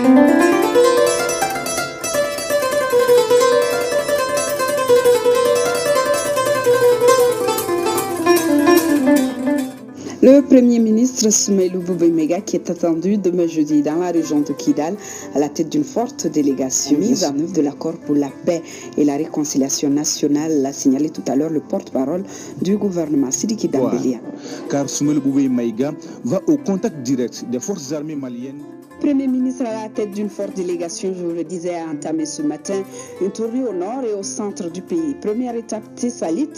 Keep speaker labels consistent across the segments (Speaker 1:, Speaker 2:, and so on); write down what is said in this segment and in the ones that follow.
Speaker 1: Le Premier ministre Soumaïlou Boubaïmega, qui est attendu demain jeudi dans la région de Kidal, à la tête d'une forte délégation mise en œuvre de l'accord pour la paix et la réconciliation nationale, l'a signalé tout à l'heure le porte-parole du gouvernement, Sidiki Dambelia.
Speaker 2: Car Soumaïlou Boubaïmega va au contact direct des forces armées maliennes.
Speaker 1: Le Premier ministre, à la tête d'une forte délégation, je vous le disais, a entamé ce matin une tournée au nord et au centre du pays. Première étape, Tessalit,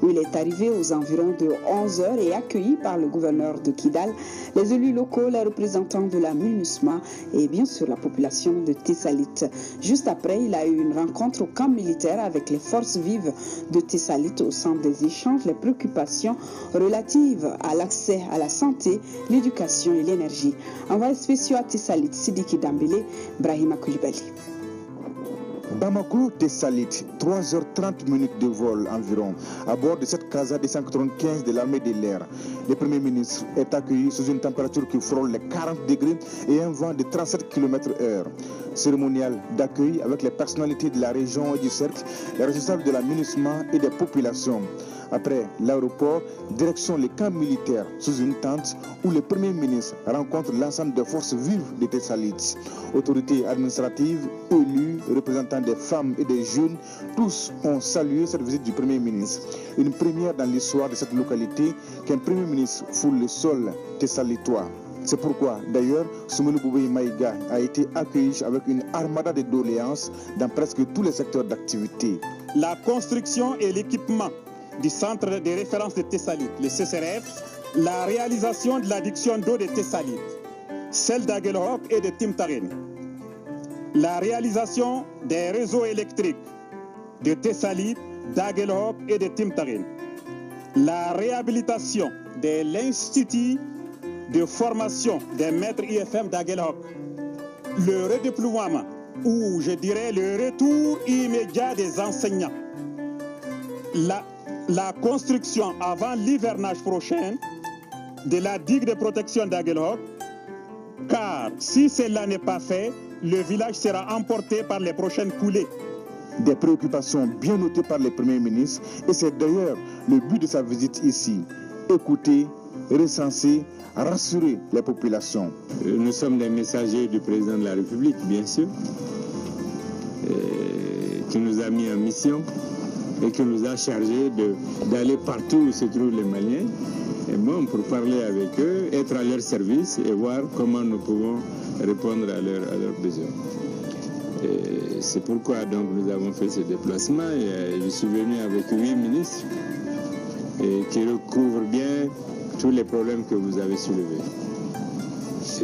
Speaker 1: où il est arrivé aux environs de 11h et accueilli par le gouverneur de Kidal, les élus locaux, les représentants de la MINUSMA et bien sûr la population de Tessalit. Juste après, il a eu une rencontre au camp militaire avec les forces vives de Tessalit au centre des échanges, les préoccupations relatives à l'accès à la santé, l'éducation et l'énergie. Envoyé spécial à Tessalit, Sidiki Dambélé, Brahima Koulibaly.
Speaker 2: Bamako, Tessalit, 3h30 de vol environ, à bord de cette Casa 295 de l'armée de l'air. Le Premier ministre est accueilli sous une température qui frôle les 40 degrés et un vent de 37 km/h. Cérémonial d'accueil avec les personnalités de la région et du cercle, les responsables de la MINUSMA et des populations. Après l'aéroport, direction les camps militaires sous une tente où le Premier ministre rencontre l'ensemble des forces vives de Tessalit. Autorités administratives, élus, représentants des femmes et des jeunes, tous ont salué cette visite du Premier ministre. Une première dans l'histoire de cette localité qu'un Premier ministre foule le sol tessalitois. C'est pourquoi, d'ailleurs, Soumaïlou Boubaïmega a été accueilli avec une armada de doléances dans presque tous les secteurs d'activité.
Speaker 3: La construction et l'équipement du centre de référence de Tessalit, le CCRF, la réalisation de l'adduction d'eau de Tessalit, celle d'Aguelhok et de Timtarin, la réalisation des réseaux électriques de Tessalit, d'Aguelhok et de Timtarin, la réhabilitation de l'Institut de formation des maîtres IFM d'Aguelhok, le redéploiement ou je dirais le retour immédiat des enseignants, la construction avant l'hivernage prochain de la digue de protection d'Aguelhok, car si cela n'est pas fait, le village sera emporté par les prochaines coulées.
Speaker 2: Des préoccupations bien notées par le Premier ministre et c'est d'ailleurs le but de sa visite ici. Écouter, recenser, rassurer les populations.
Speaker 4: Nous sommes des messagers du président de la République, bien sûr, qui nous a mis en mission et qui nous a chargé d'aller partout où se trouvent les Maliens, et bon, pour parler avec eux, être à leur service et voir comment nous pouvons répondre à leurs besoins. C'est pourquoi donc nous avons fait ce déplacement et je suis venu avec 8 ministres qui recouvrent bien tous les problèmes que vous avez soulevés.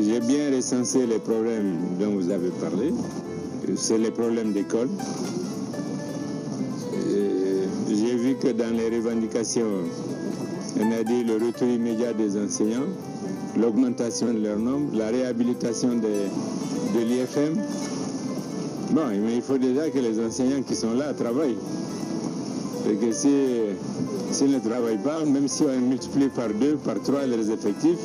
Speaker 4: J'ai bien recensé les problèmes dont vous avez parlé. C'est les problèmes d'école. J'ai vu que dans les revendications, on a dit le retour immédiat des enseignants, l'augmentation de leur nombre, la réhabilitation de l'IFM. Bon, mais il faut déjà que les enseignants qui sont là travaillent. Et que s'ils ne travaillent pas, même si on multiplie par 2, par 3 leurs effectifs,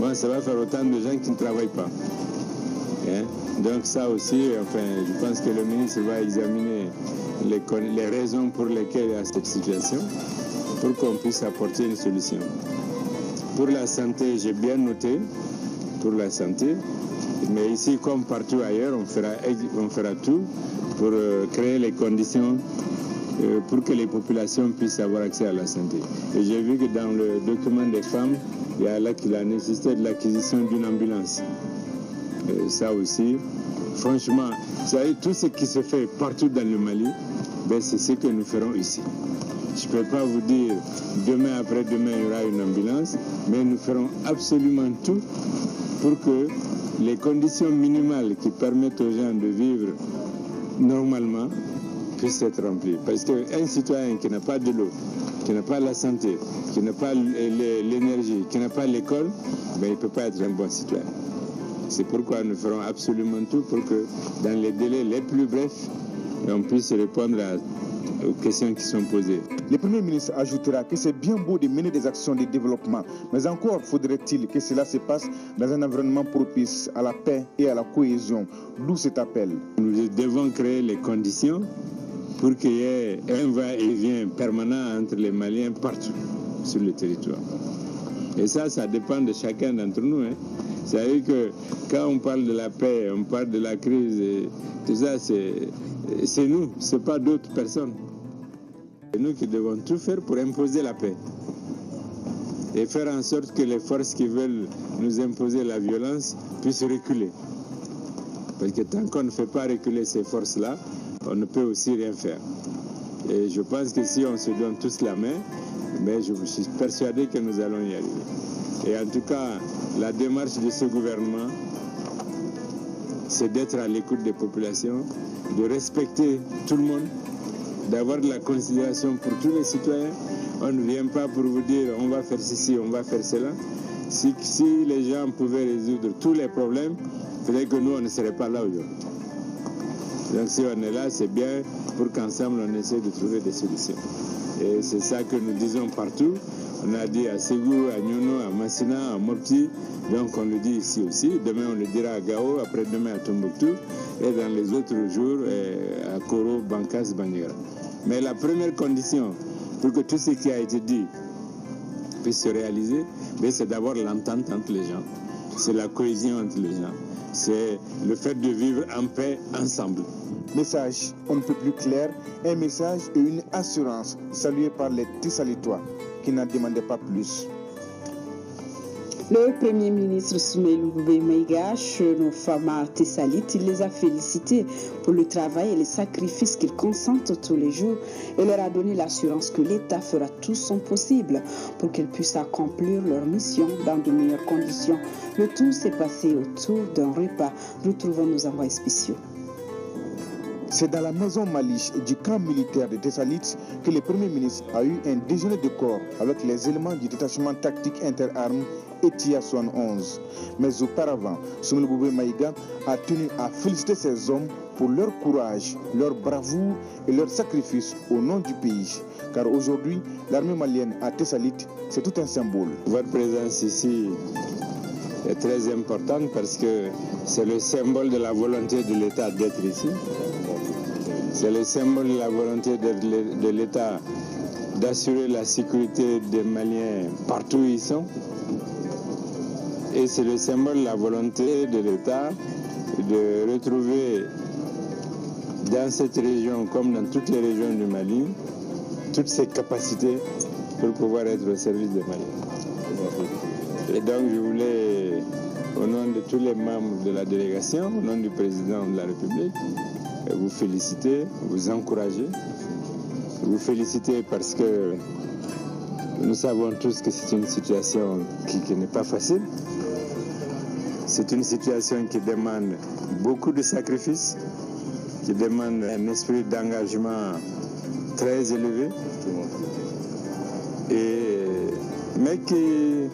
Speaker 4: bon, ça va faire autant de gens qui ne travaillent pas. Hein? Donc ça aussi, enfin, je pense que le ministre va examiner les raisons pour lesquelles il y a cette situation, pour qu'on puisse apporter une solution. Pour la santé, j'ai bien noté, pour la santé, mais ici, comme partout ailleurs, on fera tout pour créer les conditions pour que les populations puissent avoir accès à la santé. Et j'ai vu que dans le document des femmes, il y a la nécessité de l'acquisition d'une ambulance. Ça aussi, franchement, vous savez, tout ce qui se fait partout dans le Mali, ben, c'est ce que nous ferons ici. Je ne peux pas vous dire demain, après-demain, il y aura une ambulance, mais nous ferons absolument tout pour que les conditions minimales qui permettent aux gens de vivre normalement puissent être remplies. Parce qu'un citoyen qui n'a pas de l'eau, qui n'a pas la santé, qui n'a pas l'énergie, qui n'a pas l'école, ben, il ne peut pas être un bon citoyen. C'est pourquoi nous ferons absolument tout pour que dans les délais les plus brefs, on puisse répondre à aux questions qui sont posées.
Speaker 2: Le Premier ministre ajoutera que c'est bien beau de mener des actions de développement, mais encore faudrait-il que cela se passe dans un environnement propice à la paix et à la cohésion, d'où cet appel.
Speaker 4: Nous devons créer les conditions pour qu'il y ait un va-et-vient permanent entre les Maliens partout sur le territoire. Et ça dépend de chacun d'entre nous. C'est-à-dire que quand on parle de la paix, on parle de la crise, et tout ça, c'est nous, ce n'est pas d'autres personnes. C'est nous qui devons tout faire pour imposer la paix et faire en sorte que les forces qui veulent nous imposer la violence puissent reculer. Parce que tant qu'on ne fait pas reculer ces forces-là, on ne peut aussi rien faire. Et je pense que si on se donne tous la main, mais je suis persuadé que nous allons y arriver. Et en tout cas, la démarche de ce gouvernement, c'est d'être à l'écoute des populations, de respecter tout le monde, d'avoir de la considération pour tous les citoyens. On ne vient pas pour vous dire on va faire ceci, on va faire cela. Si les gens pouvaient résoudre tous les problèmes, peut-être que nous, on ne serait pas là aujourd'hui. Donc si on est là, c'est bien pour qu'ensemble, on essaie de trouver des solutions. Et c'est ça que nous disons partout. On a dit à Ségou, à Nyono, à Massina, à Mopti. Donc on le dit ici aussi. Demain, on le dira à Gao, après-demain à Tombouctou. Et dans les autres jours, à Koro, Bankas, Bandiara. Mais la première condition pour que tout ce qui a été dit puisse se réaliser, c'est d'abord l'entente entre les gens. C'est la cohésion entre les gens. C'est le fait de vivre en paix ensemble.
Speaker 2: Message, on ne peut plus clair, un message et une assurance saluée par les Tissalitois qui n'en demandaient pas plus.
Speaker 1: Le Premier ministre Soumaïlou Maïga, nos femmes Tessalites, il les a félicités pour le travail et les sacrifices qu'ils consentent tous les jours et leur a donné l'assurance que l'État fera tout son possible pour qu'elles puissent accomplir leur mission dans de meilleures conditions. Le tout s'est passé autour d'un repas. Retrouvons nos envoyés spéciaux.
Speaker 2: C'est dans la maison Malich du camp militaire de Tessalites que le Premier ministre a eu un déjeuner de corps avec les éléments du détachement tactique interarmes ETIA 71. Mais auparavant, Soumaïlou Maïga a tenu à féliciter ces hommes pour leur courage, leur bravoure et leur sacrifice au nom du pays. Car aujourd'hui, l'armée malienne à Tessalites, c'est tout un symbole.
Speaker 4: Votre présence ici est très importante parce que c'est le symbole de la volonté de l'État d'être ici. C'est le symbole de la volonté de l'État d'assurer la sécurité des Maliens partout où ils sont. Et c'est le symbole de la volonté de l'État de retrouver dans cette région, comme dans toutes les régions du Mali, toutes ses capacités pour pouvoir être au service des Maliens. Et donc je voulais, au nom de tous les membres de la délégation, au nom du président de la République, vous féliciter, vous encourager, vous féliciter parce que nous savons tous que c'est une situation qui n'est pas facile. C'est une situation qui demande beaucoup de sacrifices, qui demande un esprit d'engagement très élevé, mais qui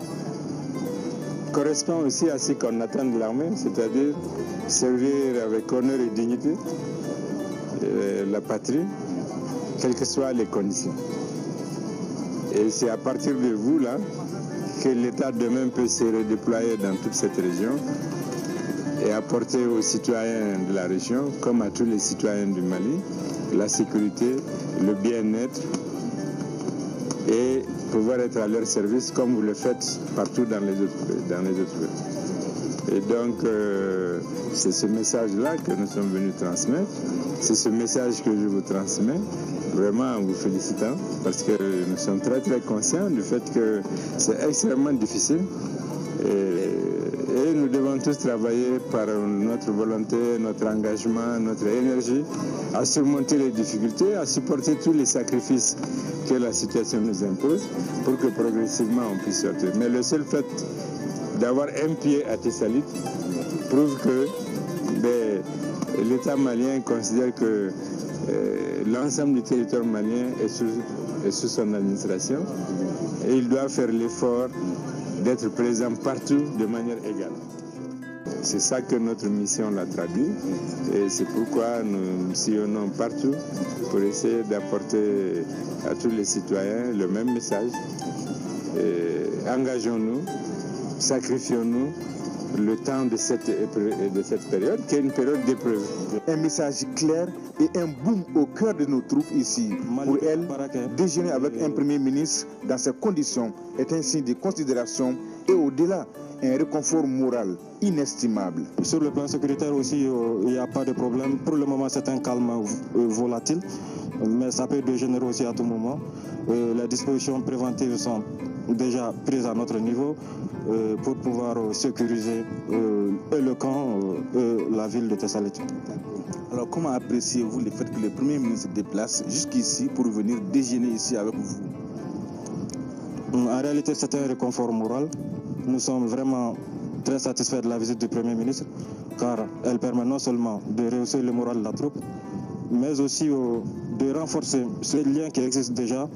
Speaker 4: correspond aussi à ce qu'on attend de l'armée, c'est-à-dire servir avec honneur et dignité la patrie, quelles que soient les conditions. Et c'est à partir de vous, là, que l'État demain peut se redéployer dans toute cette région et apporter aux citoyens de la région, comme à tous les citoyens du Mali, la sécurité, le bien-être et pouvoir être à leur service comme vous le faites partout dans les autres pays. Et donc, c'est ce message-là que nous sommes venus transmettre. C'est ce message que je vous transmets, vraiment en vous félicitant, parce que nous sommes très très conscients du fait que c'est extrêmement difficile. Et nous devons tous travailler par notre volonté, notre engagement, notre énergie, à surmonter les difficultés, à supporter tous les sacrifices que la situation nous impose, pour que progressivement on puisse sortir. Mais le seul fait d'avoir un pied à Tessalites prouve que l'État malien considère que l'ensemble du territoire malien est sous son administration et il doit faire l'effort d'être présent partout de manière égale. C'est ça que notre mission l'a traduit. Et c'est pourquoi nous sillonnons partout pour essayer d'apporter à tous les citoyens le même message. Engageons-nous, sacrifions-nous le temps de cette période, qui est une période d'épreuve.
Speaker 2: Un message clair et un boom au cœur de nos troupes ici. Pour elles, déjeuner avec un Premier ministre dans ces conditions est un signe de considération et au-delà, un réconfort moral inestimable.
Speaker 5: Sur le plan sécuritaire aussi, il n'y a pas de problème. Pour le moment, c'est un calme volatile, mais ça peut dégénérer aussi à tout moment. Les dispositions préventives sont déjà prises à notre niveau pour pouvoir sécuriser le camp et la ville de Tessalit.
Speaker 2: Alors comment appréciez-vous le fait que le Premier ministre se déplace jusqu'ici pour venir déjeuner ici avec vous?
Speaker 5: En réalité, c'est un réconfort moral. Nous sommes vraiment très satisfaits de la visite du Premier ministre, car elle permet non seulement de rehausser le moral de la troupe, mais aussi de renforcer ces liens qui existent déjà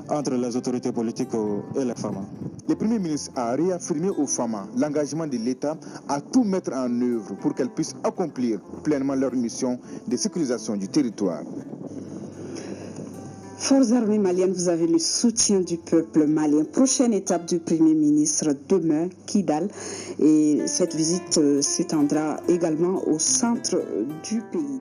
Speaker 5: entre les autorités politiques et les FAMA.
Speaker 2: Le Premier ministre a réaffirmé aux FAMA l'engagement de l'État à tout mettre en œuvre pour qu'elles puissent accomplir pleinement leur mission de sécurisation du territoire.
Speaker 1: Forces armées maliennes, vous avez le soutien du peuple malien. Prochaine étape du Premier ministre demain, Kidal. Et cette visite s'étendra également au centre du pays.